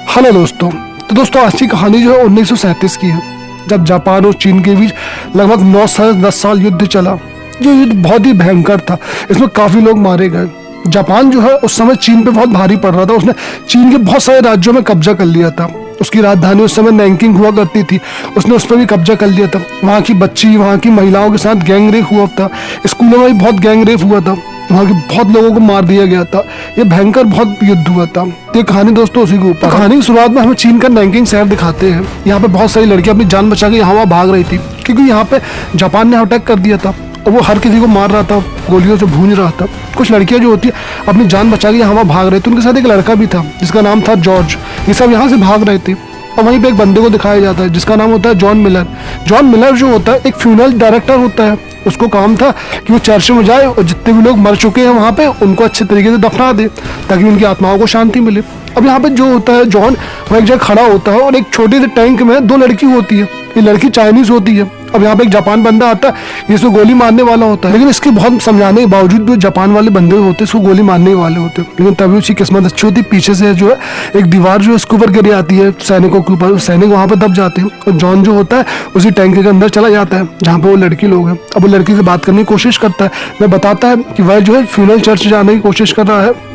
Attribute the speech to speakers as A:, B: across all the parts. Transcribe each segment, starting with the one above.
A: Hello दोस्तों। तो दोस्तों आज की कहानी जो है 1937 की है, जब जापान और चीन के बीच लगभग 9 से 10 साल युद्ध चला। ये युद्ध बहुत ही भयंकर था, इसमें काफी लोग मारे गए। जापान जो है उस समय चीन पे बहुत भारी पड़ रहा था। उसने चीन के बहुत सारे राज्यों में कब्जा कर लिया था। उसकी राजधानी उस समय नैंकिंग हुआ करती थी, उसने उस पर भी कब्जा कर लिया था। वहाँ की बच्ची, वहाँ की महिलाओं के साथ गैंग रेप हुआ था। स्कूलों में भी बहुत गैंग रेप हुआ था। वहाँ के बहुत लोगों को मार दिया गया था। ये भयंकर बहुत युद्ध हुआ था। ये कहानी दोस्तों उसी के ऊपर। कहानी की शुरुआत में हमें चीन का नैंकिंग शहर दिखाते हैं। यहाँ पे बहुत सारी लड़कियां अपनी जान बचा के यहाँ वहाँ भाग रही थी, क्योंकि यहाँ पे जापान ने अटैक कर दिया था और वो हर किसी को मार रहा था, गोलियों से भूंज रहा था। कुछ लड़कियां जो होती है अपनी जान बचा के यहाँ वहाँ भाग रहे थे। उनके साथ एक लड़का भी था जिसका नाम था जॉर्ज। ये सब यहाँ से भाग रहे थे और वहीं पे एक बंदे को दिखाया जाता है जिसका नाम होता है जॉन मिलर। जॉन मिलर जो होता है एक फ्यूनरल डायरेक्टर होता है। उसको काम था कि वो चर्च में जाए और जितने भी लोग मर चुके हैं वहाँ पे उनको अच्छे तरीके से दफना दे, ताकि उनकी आत्माओं को शांति मिले। अब यहाँ पे जो होता है जॉन, वो एक जगह खड़ा होता है और एक छोटे से टैंक में 2 लड़की होती है। ये लड़की चाइनीज होती है। अब यहाँ पे एक जापान बंदा आता है, इसको गोली मारने वाला होता है, लेकिन इसके बहुत समझाने के बावजूद भी जापान वाले बंदे होते इसको गोली मारने वाले होते। लेकिन तभी उसकी किस्मत अच्छी होती, पीछे से जो है एक दीवार जो है इसके ऊपर गिर आती है सैनिकों के ऊपर। सैनिक वहाँ पे दब जाते हैं और जॉन जो होता है उसी टैंक के अंदर चला जाता है जहाँ पे वो लड़की लोग हैं। अब वो लड़की से बात करने की कोशिश करता है। वह बताता है कि वह जो है फ्यूनरल चर्च जाने की कोशिश कर रहा है,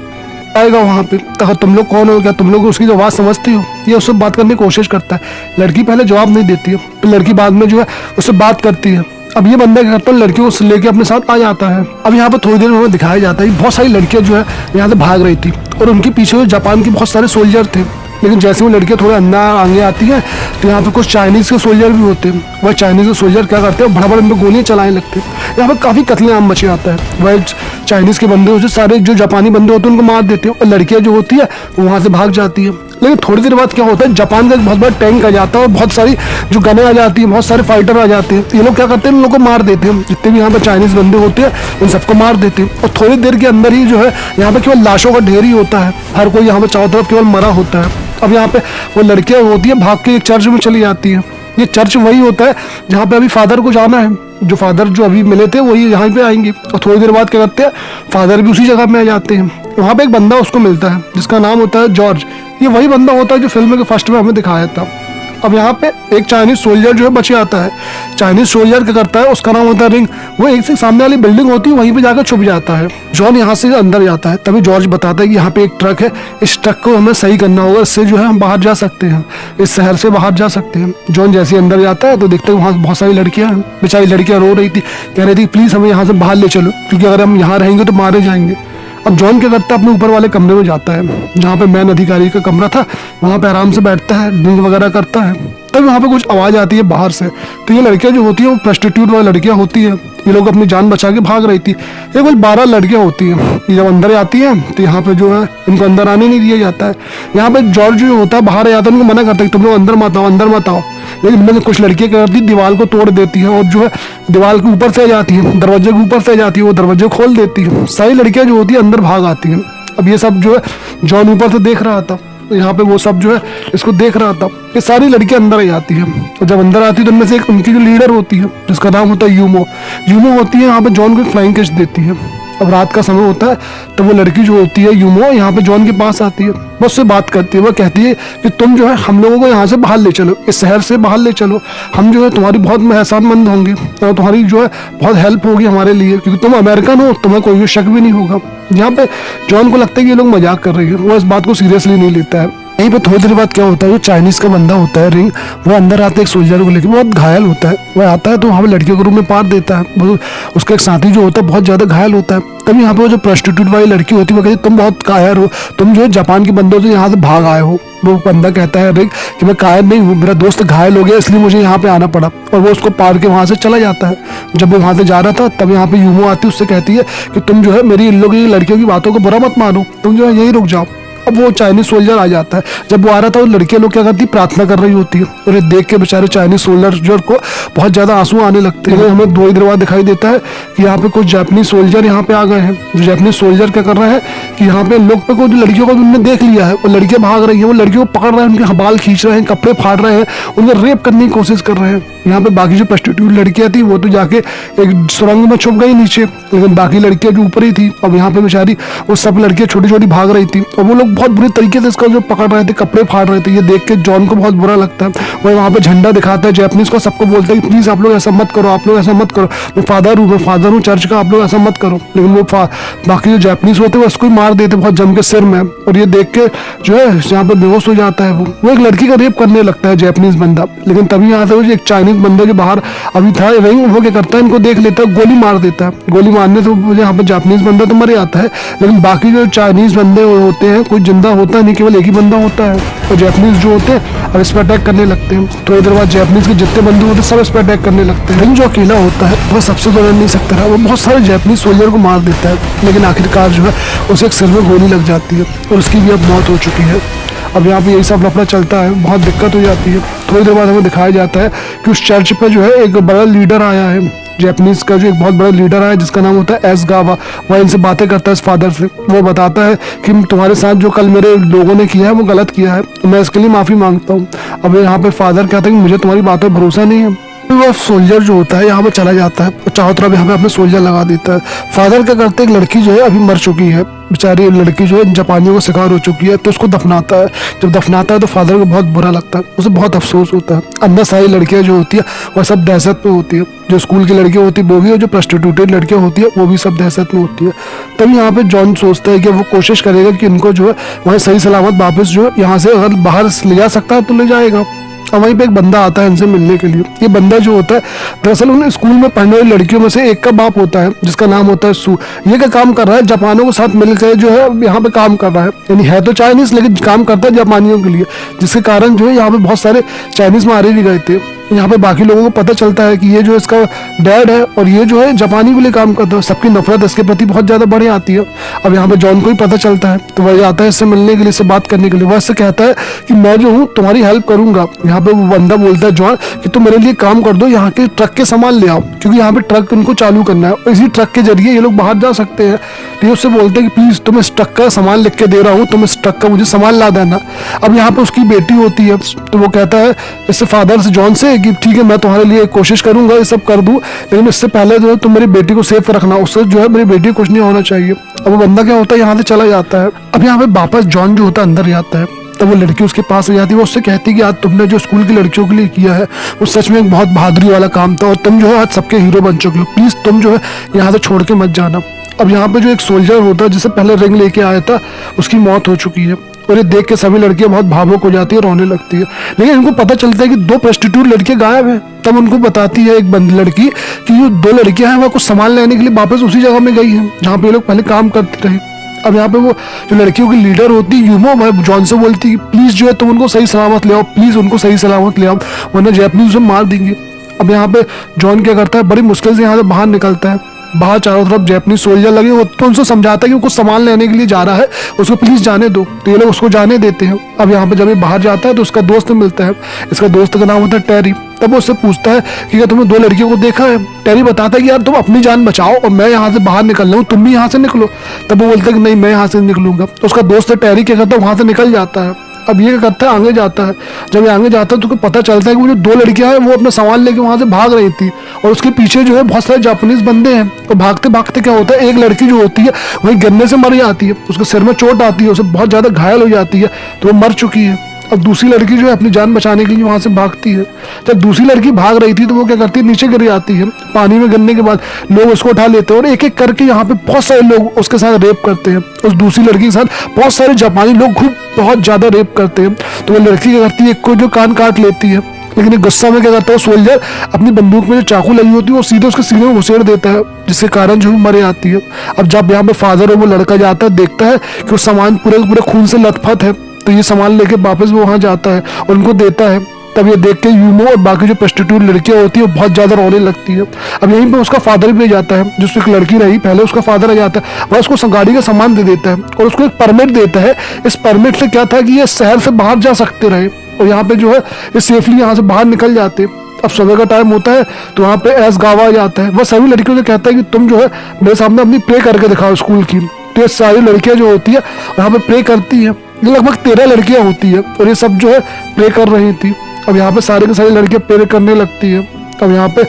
A: आएगा वहाँ पे। तो तुम लोग कौन हो, क्या तुम लोग उसकी आवाज़ समझती हो? ये उससे बात करने की कोशिश करता है। लड़की पहले जवाब नहीं देती है, तो लड़की बाद में जो है उससे बात करती है। अब ये बंदा क्या करता है, लड़कियों को लेके अपने साथ आ जाता है। अब यहाँ पे थोड़ी देर में हमें दिखाया जाता है बहुत सारी लड़कियां जो है यहाँ से भाग रही थी और उनके पीछे जापान के बहुत सारे सोल्जर थे। लेकिन जैसे वो लड़कियां थोड़े अंदर आगे आती हैं तो यहाँ पे कुछ चाइनीज के सोल्जर भी होते हैं। वह चाइनीज के सोल्जर क्या करते हैं, बड़ा बड़ा उन पर गोलियां चलाने लगते हैं। यहाँ पे काफी कत्लेआम मचे आता है। वह चाइनीज के बंदे होते सारे जो जापानी बंदे होते हैं उनको मार देते हैं और लड़कियां जो होती है वो वहां से भाग जाती है। लेकिन थोड़ी देर बाद क्या होता है, जापान का एक बहुत बड़ा टैंक आ जाता है और बहुत सारी जो गनें आ जाती है, बहुत सारे फाइटर आ जाते हैं। ये लोग क्या करते हैं, इन लोगों को मार देते हैं। जितने भी यहाँ पे चाइनीज बंदे होते हैं उन सबको मार देते हैं और थोड़ी देर के अंदर ही जो है यहाँ पे केवल लाशों का ढेर ही होता है। हर कोई यहाँ पे चारों तरफ केवल मरा होता है। अब यहाँ पे वो लड़कियां होती है भाग के एक चर्च में चली जाती है। ये चर्च वही होता है जहाँ पे अभी फादर को जाना है। जो फादर जो अभी मिले थे वही यहाँ पे आएंगे और थोड़ी देर बाद क्या करते हैं, फादर भी उसी जगह में आ जाते हैं। वहाँ पे एक बंदा उसको मिलता है जिसका नाम होता है जॉर्ज। ये वही बंदा होता है जो फिल्म के फर्स्ट में हमें दिखाया था। अब यहाँ पे एक चाइनीज सोल्जर जो है बचे आता है। चाइनीज सोल्जर क्या करता है, उसका नाम होता है रिंग। वो एक से सामने वाली बिल्डिंग होती है वहीं पे जाकर छुप जाता है। जॉन यहाँ से अंदर जाता है, तभी जॉर्ज बताता है कि यहाँ पे एक ट्रक है, इस ट्रक को हमें सही करना होगा, इससे जो है हम बाहर जा सकते हैं, इस शहर से बाहर जा सकते हैं। जॉन जैसे अंदर जाता है तो देखते हैं वहाँ बहुत सारी लड़कियां हैं। बेचारी लड़कियां रो रही थी, कह रही थी प्लीज हमें यहाँ से बाहर ले चलो, क्योंकि अगर हम यहाँ रहेंगे तो मारे जाएंगे। अब जॉन क्या करता है, अपने ऊपर वाले कमरे में जाता है जहाँ पे मैन अधिकारी का कमरा था। वहाँ पे आराम से बैठता है, ड्रिंक वगैरह करता है। तब वहाँ पे कुछ आवाज़ आती है बाहर से। तो ये लड़कियाँ जो होती हैं वो प्रोस्टिट्यूट वाली लड़कियाँ होती हैं। ये लोग अपनी जान बचा के भाग रही थी। ये कुल 12 लड़कियाँ होती हैं। ये जब अंदर आती हैं तो यहाँ पे जो है इनको अंदर आने नहीं दिया जाता है। यहाँ पे जॉर्ज जो होता है बाहर आता है, उनको मना करता है कि तुम लोग अंदर मत आओ, अंदर मत आओ। लेकिन इनमें कुछ लड़कियां क्या करती है, दीवार को तोड़ देती है और जो है दीवार के ऊपर से जाती है, दरवाजे के ऊपर से जाती है, वो दरवाजे खोल देती है। सारी लड़कियां जो होती है अंदर भाग आती हैं। अब ये सब जो है जॉन ऊपर से देख रहा था, तो यहाँ पे वो सब जो है इसको देख रहा था। ये सारी लड़कियां अंदर आ जाती है और जब अंदर आती है तो उनमें से एक उनकी जो लीडर होती है जिसका नाम होता है यूमो। यूमो होती है यहाँ पे जॉन को एक फ्लाइंग किस देती है। अब रात का समय होता है तो वो लड़की जो होती है यूमो यहाँ पे जॉन के पास आती है। वो उससे बात करती है। वो कहती है कि तुम जो है हम लोगों को यहाँ से बाहर ले चलो, इस शहर से बाहर ले चलो। हम जो है तुम्हारी बहुत एहसानमंद होंगे और तुम्हारी जो है बहुत हेल्प होगी हमारे लिए, क्योंकि तुम अमेरिकन हो, तुम्हें कोई शक भी नहीं होगा। यहाँ पे जॉन को लगता है कि ये लोग मजाक कर रहे हैं, वो इस बात को सीरियसली नहीं लेता है। यहीं पे थोड़ी देर बाद क्या होता है, जो चाइनीज का बंदा होता है रिंग, वो अंदर आता है एक सोल्जर को लेकर, बहुत घायल होता है। वह आता है तो वहाँ पे लड़कियों के रूम में पार देता है। उसका एक साथी जो होता है बहुत ज्यादा घायल होता है। तभी यहाँ पे वो जो प्रोस्टिट्यूट वाली लड़की होती है वो कहती है तुम बहुत कायर हो, तुम जो है जापान के बंदों से यहाँ से भाग आए हो। वो बंदा कहता है रिंग कि मैं कायर नहीं हूँ, मेरा दोस्त घायल हो गया इसलिए मुझे यहाँ पे आना पड़ा, और वो उसको पार के वहाँ से चला जाता है। जब वो वहाँ से जा रहा था तब यहाँ पे यूमो आती है, उससे कहती है कि तुम जो है मेरी इन लोगों की लड़कियों की बातों को बुरा मत मानो, तुम जो है यही रुक जाओ। अब वो चाइनीज सोल्जर आ जाता है। जब वो आ रहा था वो लड़कियां लोग क्या करती, प्रार्थना कर रही होती है और ये देख के बेचारे चाइनीज सोल्जर को बहुत ज्यादा आंसू आने लगते हैं। हमें 2 ही देर बाद दिखाई देता है कि यहाँ पे कुछ जापानीज सोल्जर यहाँ पे आ गए हैं। जो जापानीज सोल्जर क्या कर रहे हैं कि यहाँ पे लोग पे कुछ लड़कियों को उन्होंने देख लिया है और लड़कियां भाग रही है। वो लड़कियों को पकड़ रहे हैं, उनके बाल खींच रहे हैं, कपड़े फाड़ रहे हैं, उनको रेप करने की कोशिश कर रहे हैं। यहाँ पे बाकी जो प्रोस्टिट्यूट लड़कियां थी वो तो जाके एक सुरंग में छुप गई नीचे, लेकिन बाकी लड़कियां जो ऊपर ही थी। अब यहाँ पे बेचारी वो सब लड़कियां छोटी छोटी भाग रही थी और वो लोग बहुत बुरे तरीके से इसका जो पकड़ रहे थे, कपड़े फाड़ रहे थे। ये देख के जॉन को बहुत बुरा लगता है। वही वहाँ पे झंडा दिखाता है जैपनीज को, सबको बोलता है कि प्लीज आप लोग ऐसा मत करो, आप लोग ऐसा मत करो, मैं फादर हूँ चर्च का, आप लोग ऐसा मत करो। लेकिन वो बाकी जो जैपनीज होते हैं उसको ही मार देते बहुत जम के सिर में। और ये देख के जो है यहाँ पे बेहोश हो जाता है। वो एक लड़की का रेप करने लगता है जैपनीज बंदा। लेकिन तभी यहाँ से वो एक चाइनीज बंदा जो बाहर अभी था वही, वो क्या करता है, इनको देख लेता है, गोली मार देता है। गोली मारने से यहाँ पे जापानीज बंदा तो मर जाता है, लेकिन बाकी जो चाइनीज बंदे होते हैं कोई जिंदा होता नहीं, केवल एक ही बंदा होता है। और जैपनीज जो होते हैं अब इस पर अटैक करने लगते हैं। थोड़ी देर बाद जैपनीज के जितने बंदे होते हैं सब इस पर अटैक करने लगते हैं। जो अकेला होता है वह सबसे तो लड़ नहीं सकता है, वो बहुत सारे जैपनीज सोल्जर को मार देता है। लेकिन आखिरकार जो है उसे एक सिर में गोली लग जाती है और उसकी भी अब मौत हो चुकी है। अब यहाँ पे यही सब लफड़ा चलता है, बहुत दिक्कत हो जाती है। थोड़ी देर बाद हमें दिखाया जाता है कि उस चर्च पे जो है एक बड़ा लीडर आया है, जैपनीज का जो एक बहुत बड़ा लीडर आया है जिसका नाम होता है एस गावा। वह इनसे बातें करता है इस फादर से। वो बताता है कि तुम्हारे साथ जो कल मेरे लोगों ने किया है वो गलत किया है, मैं इसके लिए माफी मांगता हूँ। अब यहाँ पे फादर कहता है कि मुझे तुम्हारी बातों पर भरोसा नहीं है। वह सोल्जर जो होता है यहाँ पे चला जाता है और चारों तरफ यहाँ पे अपने सोल्जर लगा देता है। फादर क्या करते हैं, एक लड़की जो है अभी मर चुकी है, बेचारी लड़की जो है जापानियों का शिकार हो चुकी है, तो उसको दफनाता है। जब दफनाता है तो फादर को बहुत बुरा लगता है, उसे बहुत अफसोस होता है। अंदर सारी लड़कियां जो होती है वह सब दहशत में होती है, जो स्कूल की लड़कियां होती है वो भी, और जो प्रोस्टिट्यूटेड लड़कियां होती है वो भी सब दहशत में होती है। तभी यहाँ पे जॉन सोचता है कि वो कोशिश करेगा कि इनको जो है वह सही सलामत वापस जो है यहाँ से अगर बाहर ले जा सकता है तो ले जाएगा। और वहीं पे एक बंदा आता है इनसे मिलने के लिए। ये बंदा जो होता है दरअसल उन स्कूल में पढ़ने वाली लड़कियों में से एक का बाप होता है जिसका नाम होता है सू। ये क्या काम कर रहा है, जापानियों के साथ मिलकर जो है यहाँ पे काम कर रहा है। यानी है तो चाइनीज लेकिन काम करता है जापानियों के लिए, जिसके कारण जो है यहाँ पे बहुत सारे चाइनीज मारे भी गए थे। यहाँ पे बाकी लोगों को पता चलता है कि ये जो इसका डैड है और ये जो है जापानी के लिए काम करता है। सबकी नफरत इसके प्रति बहुत ज्यादा बढ़ आती है। अब यहाँ पे जॉन को ही पता चलता है तो वह आता है इससे मिलने के लिए, इससे बात करने के लिए। वह इससे कहता है कि मैं जो हूँ तुम्हारी हेल्प करूंगा। यहाँ पे वो बंदा बोलता है जॉन कि तुम मेरे लिए काम कर दो, यहाँ के ट्रक के सामान ले आओ, क्योंकि यहाँ पे ट्रक उनको चालू करना है और इसी ट्रक के जरिए ये लोग बाहर जा सकते हैं। तो ये उससे बोलते हैं कि प्लीज तुम इस ट्रक का सामान लिख के दे रहा हूँ, तुम इस ट्रक का मुझे सामान ला देना। अब यहाँ पे उसकी बेटी होती है तो वो कहता है इससे फादर से जॉन से कि ठीक है मैं तुम्हारे लिए कोशिश करूंगा ये सब कर दूं, लेकिन इससे पहले जो है तुम मेरी बेटी को सेफ रखना, उससे जो है मेरी बेटी को कुछ नहीं होना चाहिए। अब वो बंदा क्या होता है यहाँ से चला जाता है। अब यहाँ पे वापस जॉन जो होता है अंदर जाता है, तब वो लड़की उसके पास आ जाती है। वो उससे कहती है कि आज तुमने जो स्कूल की लड़कियों के लिए किया है वो सच में एक बहुत बहादुरी वाला काम था और तुम जो है आज सबके हीरो बन चुके हो, प्लीज तुम जो है यहाँ से छोड़ के मत जाना। अब यहाँ पे जो एक सोल्जर होता है जिससे पहले रिंग लेके आया था उसकी मौत हो चुकी है और ये देख के सभी लड़कियां बहुत भावुक हो जाती है, रोने लगती है। लेकिन इनको पता चलता है कि दो प्रोस्टिट्यूट लड़कियां गायब हैं। तब उनको बताती है एक लड़की कि जो दो लड़कियां हैं वह कुछ सामान लेने के लिए वापस उसी जगह में गई हैं जहाँ पे ये लोग पहले काम करते रहे। अब यहाँ पे वो जो लड़कियों की लीडर होती है यूमो, वह जॉन से बोलती है कि प्लीज जो है तुम उनको सही सलामत ले आओ, प्लीज उनको सही सलामत ले आओ वरना जैपनीज उसे मार देंगे। अब यहाँ पे जॉन क्या करता है, बड़ी मुश्किल से यहाँ से बाहर निकलता है। बाहर चारों तरफ जैपनीज सोल्जर लगे हो तो उनसे समझाता है कि वो कुछ सामान लेने के लिए जा रहा है, उसको प्लीज जाने दो। तो ये लोग उसको जाने देते हैं। अब यहाँ पे जब ये बाहर जाता है तो उसका दोस्त मिलता है, इसका दोस्त का नाम होता है टेरी। तब वो उससे पूछता है कि क्या तुमने दो लड़कियों को देखा है। टेरी बताता है कि यार तुम अपनी जान बचाओ और मैं यहाँ से बाहर निकल रहा हूँ, तुम भी यहाँ से निकलो। तब वो बोलता है कि नहीं मैं यहाँ से निकलूंगा। तो उसका दोस्त टेरी क्या करता है वहां से निकल जाता है। अब ये क्या करता है, आगे जाता है। जब ये आगे जाता है तो पता चलता है कि वो जो दो लड़कियां हैं वो अपना सामान लेके वहां से भाग रही थी और उसके पीछे जो है बहुत सारे जापानीज बंदे हैं। और भागते भागते क्या होता है, एक लड़की जो होती है वही गिरने से मर जाती है, उसके सिर में चोट आती है, उसे बहुत ज्यादा घायल हो जाती है तो वो मर चुकी है। अब दूसरी लड़की जो है अपनी जान बचाने के लिए वहां से भागती है। जब दूसरी लड़की भाग रही थी तो वो क्या करती है, नीचे गिर जाती है। पानी में गिरने के बाद लोग उसको उठा लेते हैं और एक एक करके यहाँ पे बहुत सारे लोग उसके साथ रेप करते हैं। उस दूसरी लड़की के साथ बहुत सारे जापानी लोग खूब बहुत ज्यादा रेप करते हैं। तो वो लड़की क्या करती है, एक को जो कान काट लेती है, लेकिन गुस्सा में क्या करता है सोल्जर अपनी बंदूक में जो चाकू लगी होती है वो सीधे उसके सीने में घुसेड़ देता है, जिसके कारण जो मर जाती है। अब जब यहाँ पे फादर और वो लड़का जाता है देखता है कि वो सामान पूरे खून से लथपथ है, तो ये सामान लेके वापस वो वहां जाता है और उनको देता है। तब ये देख के यूमो और बाकी जो प्रोस्टिट्यूट लड़कियां होती है वो बहुत ज्यादा रोने लगती है। अब यहीं पे उसका फादर भी आ जाता है, जिससे एक लड़की रही पहले उसका फादर आ जाता है, वह उसको गाड़ी का सामान दे देता है और उसको एक परमिट देता है। इस परमिट से क्या था कि ये शहर से बाहर जा सकते रहे और यहाँ पे जो है ये सेफली यहाँ से बाहर निकल जाते। अब सुबह का टाइम होता है तो वहाँ पे एस गावा आ जाता है। वह सभी लड़कियों से कहता है कि तुम जो है मेरे सामने अपनी प्रे करके दिखाओ स्कूल की। तो ये सारी लड़कियां जो होती है यहाँ पे प्रे करती है। ये लगभग 13 लड़कियां होती है और ये सब जो है प्रे कर रही थी। अब यहाँ पे सारी की सारी लड़कियां प्रे करने लगती है। अब यहाँ पे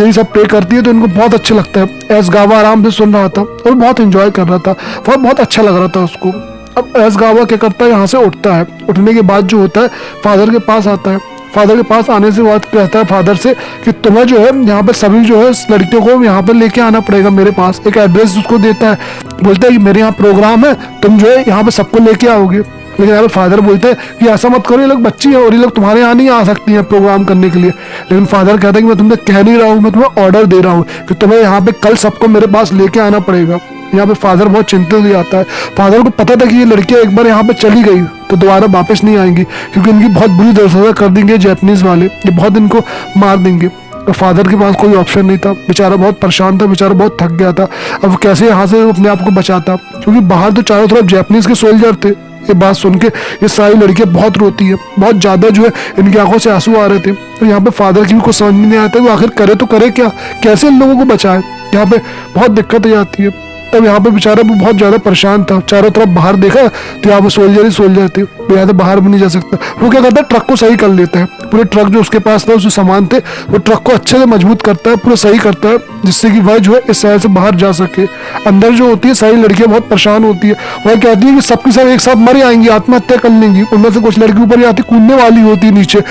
A: यही सब प्रे करती है तो इनको बहुत अच्छा लगता है। एस गावा आराम से सुन रहा था और बहुत एंजॉय कर रहा था, बहुत अच्छा लग रहा था उसको। अब एसगावा क्या करता है, यहाँ से उठता है। उठने के बाद जो होता है फादर के पास आता है। फादर के पास आने से बाद कहता है फादर से कि तुम्हें जो है यहाँ पे सभी जो है लड़कियों को यहाँ पे लेके आना पड़ेगा मेरे पास। एक एड्रेस उसको देता है, बोलता है कि मेरे यहाँ प्रोग्राम है, तुम जो है यहाँ पे सबको लेके आओगे। लेकिन यहाँ पे फादर बोलते हैं कि ऐसा मत करो, ये लोग बच्ची है और ये लोग तुम्हारे यहाँ नहीं आ सकती हैं प्रोग्राम करने के लिए। लेकिन फादर कहता है कि मैं तुमसे कह नहीं रहा हूँ, मैं तुम्हें ऑर्डर दे रहा हूँ कि तुम्हें यहाँ पे कल सबको मेरे पास लेके आना पड़ेगा। यहाँ पे फादर बहुत चिंतित हो जाता है। फादर को पता था कि ये लड़कियां एक बार यहाँ पे चली गई तो दोबारा वापस नहीं आएंगी, क्योंकि इनकी बहुत बुरी दर्जा कर देंगे जैपनीज वाले, ये बहुत इनको मार देंगे। तो फादर के पास कोई ऑप्शन नहीं था, बेचारा बहुत परेशान था, बेचारा बहुत थक गया था। अब कैसे यहाँ से अपने आप को बचाता, क्योंकि बाहर तो चारों तरफ जैपनीज के सोल्जर थे। ये बात सुन के ये सारी लड़कियां बहुत रोती है, बहुत ज्यादा जो है इनकी आंखों से आंसू आ रहे थे। तो यहाँ पे फादर की भी कुछ समझ में नहीं आता, वो आखिर करे तो करे क्या, कैसे इन लोगों को बचाए। यहाँ पे बहुत दिक्कत हो जाती है। तब यहाँ पे बेचारा भी बहुत ज्यादा परेशान था, चारों तरफ बाहर देखा तो यहाँ पे सोल्जर ही सोल्जर थे, वो यहाँ से बाहर भी नहीं जा सकता। वो क्या करता है, ट्रक को सही कर लेता है। पूरे ट्रक जो उसके पास था, उसके सामान थे, वो ट्रक को अच्छे से मजबूत करता है, पूरा सही करता है, जिससे कि वह जो है इस शहर से बाहर जा सके। अंदर जो होती है सारी लड़कियां बहुत परेशान होती है, वह कहती है कि सबकी सब एक साथ मर जाएंगी, आत्महत्या कर लेंगी। उनमें से कुछ लड़की ऊपर आती कूदने वाली होती है नीचे,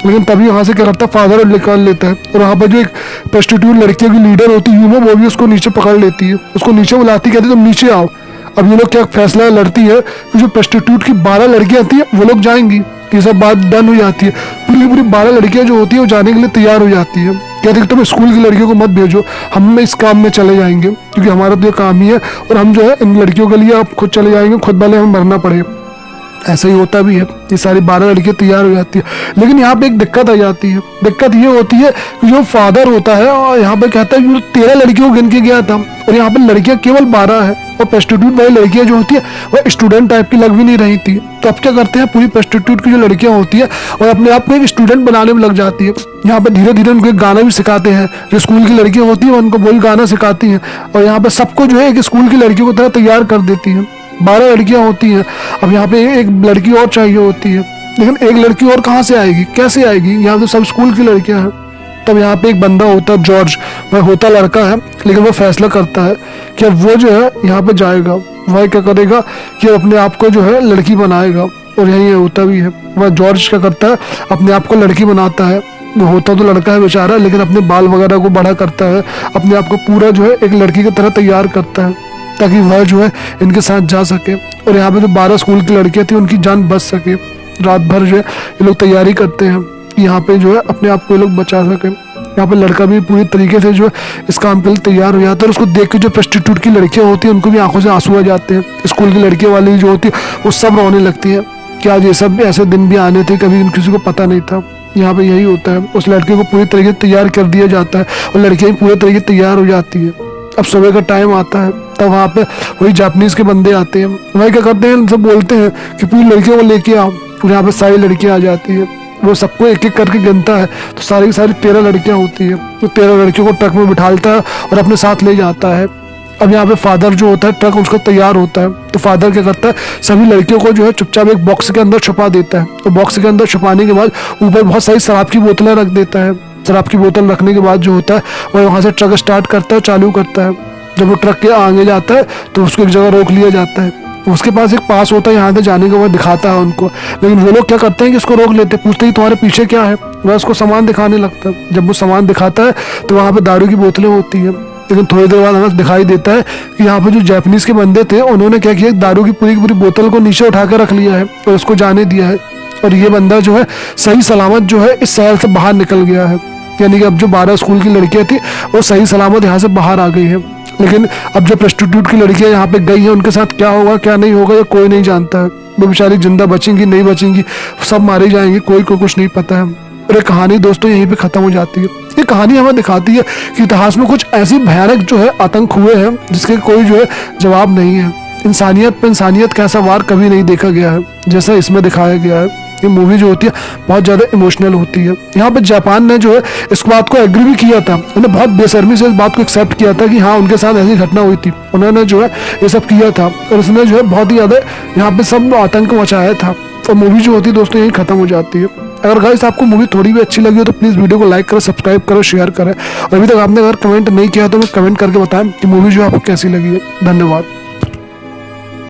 A: लेकिन तभी यहाँ से क्या करता है फादर निकाल लेता है। और वहाँ पर जो एक प्रोस्टिट्यूट लड़कियों की लीडर होती है वो भी उसको नीचे पकड़ लेती है, उसको नीचे बुलाती, कहती तुम नीचे आओ। अब ये लोग क्या फैसला लड़ती है कि जो प्रोस्टिट्यूट की 12 लड़कियां आती है वो लोग जाएंगी। ये सब बात डन हो जाती है, पूरी 12 लड़कियां जो होती है वो जाने के लिए तैयार हो जाती है। कहती है तुम स्कूल की लड़कियों को मत भेजो, हम इस काम में चले जाएंगे, क्योंकि हमारा तो ये काम ही है, और हम जो है इन लड़कियों के लिए आप खुद चले जाएंगे, खुद भले हमें मरना पड़े। ऐसा ही होता भी है, ये सारी 12 लड़कियां तैयार हो जाती है। लेकिन यहाँ पे एक दिक्कत आ जाती है। दिक्कत ये होती है कि जो फादर होता है और यहाँ पे कहता है कि 13 लड़कियों को गिन के गया था और यहाँ पे लड़कियां केवल 12 है, और प्रोस्टिट्यूट वाली लड़कियां जो होती है वह स्टूडेंट टाइप की लग भी नहीं रही थी। तो अब क्या करते हैं, पूरी प्रोस्टिट्यूट की जो लड़कियां होती है और अपने आप को एक स्टूडेंट बनाने में लग जाती है। यहाँ पे धीरे धीरे उनको एक गाना भी सिखाते हैं, जो स्कूल की लड़कियां होती है उनको वही गाना सिखाती हैं, और यहाँ पे सबको जो है एक स्कूल की लड़कियों की तरह तैयार कर देती है। 12 लड़कियां होती हैं। अब यहाँ पे एक लड़की और चाहिए होती है, लेकिन एक लड़की और कहाँ से आएगी, कैसे आएगी, यहाँ तो सब स्कूल की लड़कियां हैं। तब यहाँ पे एक बंदा होता है जॉर्ज, वह होता लड़का है, लेकिन वो फैसला करता है कि अब वो जो है यहाँ पे जाएगा, वह क्या करेगा कि अपने आप को जो है लड़की बनाएगा, और यही होता भी है। वह जॉर्ज क्या करता है, अपने आप को लड़की बनाता है। वो होता तो लड़का है बेचारा, लेकिन अपने बाल वगैरह को बड़ा करता है, अपने आप को पूरा जो है एक लड़की की तरह तैयार करता है, ताकि वह जो है इनके साथ जा सके, और यहाँ पे जो 12 स्कूल की लड़कियां थी उनकी जान बच सके। रात भर जो है ये लोग तैयारी करते हैं कि यहाँ पे जो है अपने आप को ये लोग बचा सके। यहाँ पे लड़का भी पूरी तरीके से जो है इस काम के लिए तैयार हो जाता है। उसको देख के जो प्रोस्टिट्यूट की लड़कियां होती हैं उनको भी आंखों से आंसू आ जाते हैं। स्कूल की लड़कियां वाली जो होती है वो सब रोने लगती है कि आज ये सब ऐसे दिन भी आने थे, कभी किसी को पता नहीं था। यहाँ पे यही होता है, उस लड़के को पूरी तरीके से तैयार कर दिया जाता है और लड़कियां भी पूरी तरीके से तैयार हो जाती है। अब सुबह का टाइम आता है, तब वहाँ पे वही जापानीज के बंदे आते हैं। वही क्या करते हैं, उनसे बोलते हैं कि पूरी लड़कियों को लेके आओ। यहाँ पे सारी लड़कियां आ जाती है, वो सबको एक एक करके गिनता है, तो सारी की सारी 13 लड़कियां होती है। तो 13 लड़कियों को ट्रक में बिठालता है और अपने साथ ले जाता है। अब यहाँ पे फादर जो होता है, ट्रक उसका तैयार होता है, तो फादर क्या करता है, सभी लड़कियों को जो है चुपचाप एक बॉक्स के अंदर छुपा देता है। तो बॉक्स के अंदर छुपाने के बाद ऊपर बहुत सारी शराब की बोतलें रख देता है। शराब की बोतल रखने के बाद जो होता है वह वहाँ से ट्रक स्टार्ट करता है, चालू करता है। जब वो ट्रक के आगे जाता है तो उसको एक जगह रोक लिया जाता है। उसके पास एक पास होता है यहाँ से जाने का, वो दिखाता है उनको। लेकिन वो लोग क्या करते हैं कि इसको रोक लेते हैं, पूछते हैं तुम्हारे पीछे क्या है। वह उसको सामान दिखाने लगता है। जब वो सामान दिखाता है तो वहाँ पे दारू की बोतलें होती है। लेकिन थोड़ी देर बाद हमें दिखाई देता है कि यहाँ पे जो जापानीज के बंदे थे उन्होंने क्या किया, दारू की पूरी बोतल को नीचे उठा कर रख लिया है और उसको जाने दिया है। और ये बंदा जो है सही सलामत जो है इस शहर से बाहर निकल गया है। यानी कि अब जो 12 स्कूल की लड़कियां थी वो सही सलामत यहाँ से बाहर आ गई है। लेकिन अब जो प्रोस्टिट्यूट की लड़कियां यहाँ पे गई हैं उनके साथ क्या होगा क्या नहीं होगा ये कोई नहीं जानता है। वो बेचारी जिंदा बचेंगी नहीं बचेंगी, सब मारे जाएंगे, कोई को कुछ नहीं पता है। और ये कहानी दोस्तों यहीं पे खत्म हो जाती है। ये कहानी हमें दिखाती है कि इतिहास में कुछ ऐसी भयानक जो है आतंक हुए हैं जिसके कोई जो है जवाब नहीं है। इंसानियत पे इंसानियत का ऐसा वार कभी नहीं देखा गया है जैसा इसमें दिखाया गया है। ये मूवी जो होती है बहुत ज्यादा इमोशनल होती है। यहाँ पे जापान ने जो है इस बात को एग्री भी किया था, उन्होंने बहुत बेशर्मी से इस बात को एक्सेप्ट किया था कि हाँ उनके साथ ऐसी घटना हुई थी। उन्होंने जो है ये सब किया था और उसने जो है बहुत ही ज्यादा यहाँ पे सब आतंक मचाया था। और मूवी जो होती है दोस्तों यही खत्म हो जाती है। अगर गाइस आपको मूवी थोड़ी भी अच्छी लगी हो तो प्लीज वीडियो को लाइक करो, सब्सक्राइब करो, शेयर करें। और अभी तक आपने अगर कमेंट नहीं किया तो मैं कमेंट करके बताएं कि मूवी जो आपको कैसी लगी है। धन्यवाद।